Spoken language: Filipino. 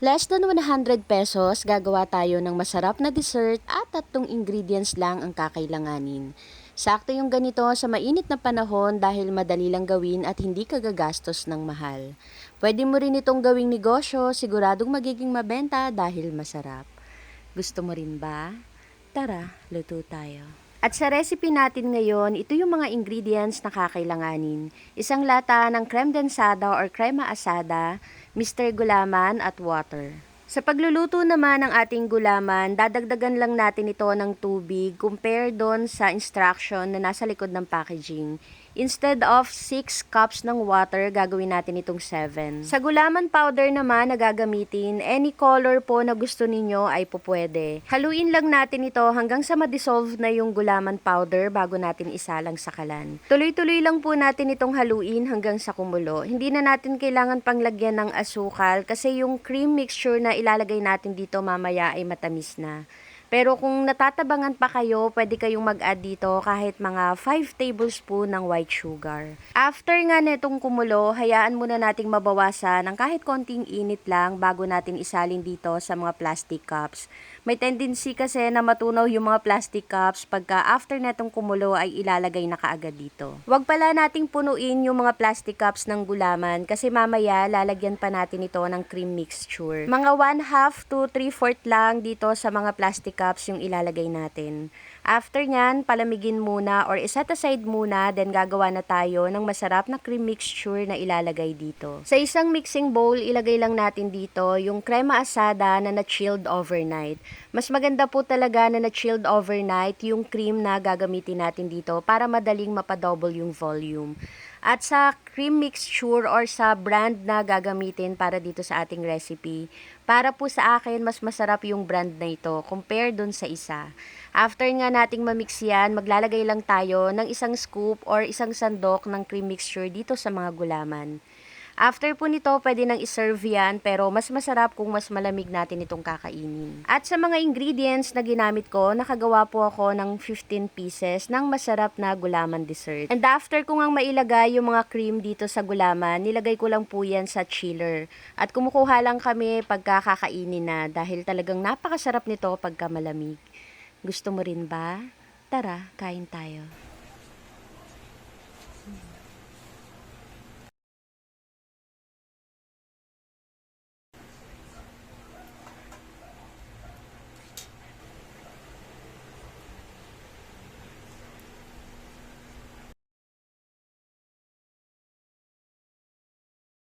Less than 100 pesos, gagawa tayo ng masarap na dessert at 3 ingredients lang ang kakailanganin. Sakto yung ganito sa mainit na panahon dahil madali lang gawin at hindi ka gagastos ng mahal. Pwede mo rin itong gawing negosyo, siguradong magiging mabenta dahil masarap. Gusto mo rin ba? Tara, luto tayo. At sa recipe natin ngayon, ito yung mga ingredients na kakailanganin. Isang lata ng creme densada or crema asada, Mr. Gulaman at water. Sa pagluluto naman ng ating gulaman, dadagdagan lang natin ito ng tubig compare doon sa instruction na nasa likod ng packaging. Instead of 6 cups ng water, gagawin natin itong 7. Sa gulaman powder naman na gagamitin, any color po na gusto ninyo ay pupwede. Haluin lang natin ito hanggang sa ma-dissolve na yung gulaman powder bago natin isalang sa kalan. Tuloy-tuloy lang po natin itong haluin hanggang sa kumulo. Hindi na natin kailangan panglagyan ng asukal kasi yung cream mixture na ilalagay natin dito mamaya ay matamis na. Pero kung natatabangan pa kayo, pwede kayong mag-add dito kahit mga 5 tablespoon ng white sugar. After nga netong kumulo, hayaan muna nating mabawasan ng kahit konting init lang bago natin isalin dito sa mga plastic cups. May tendency kasi na matunaw yung mga plastic cups pagka after netong kumulo ay ilalagay na kaagad dito. Huwag pala nating punuin yung mga plastic cups ng gulaman kasi mamaya lalagyan pa natin ito ng cream mixture. Mga 1/2 to 3/4 lang dito sa mga plastic cups yung ilalagay natin. After nyan, palamigin muna or iset aside muna, then gagawa na tayo ng masarap na cream mixture na ilalagay dito. Sa isang mixing bowl, ilagay lang natin dito yung crema asada na na-chilled overnight. Mas maganda po talaga na na-chilled overnight yung cream na gagamitin natin dito para madaling mapadouble yung volume. At sa cream mixture or sa brand na gagamitin para dito sa ating recipe, para po sa akin, mas masarap yung brand na ito compare dun sa isa. After nga nating mamix yan, maglalagay lang tayo ng isang scoop or isang sandok ng cream mixture dito sa mga gulaman. After po nito, pwede nang iserve yan, pero mas masarap kung mas malamig natin itong kakainin. At sa mga ingredients na ginamit ko, nakagawa po ako ng 15 pieces ng masarap na gulaman dessert. And after ko ngang mailagay yung mga cream dito sa gulaman, nilagay ko lang po yan sa chiller. At kumukuha lang kami pagka kakainin na dahil talagang napakasarap nito pagka malamig. Gusto mo rin ba? Tara, kain tayo.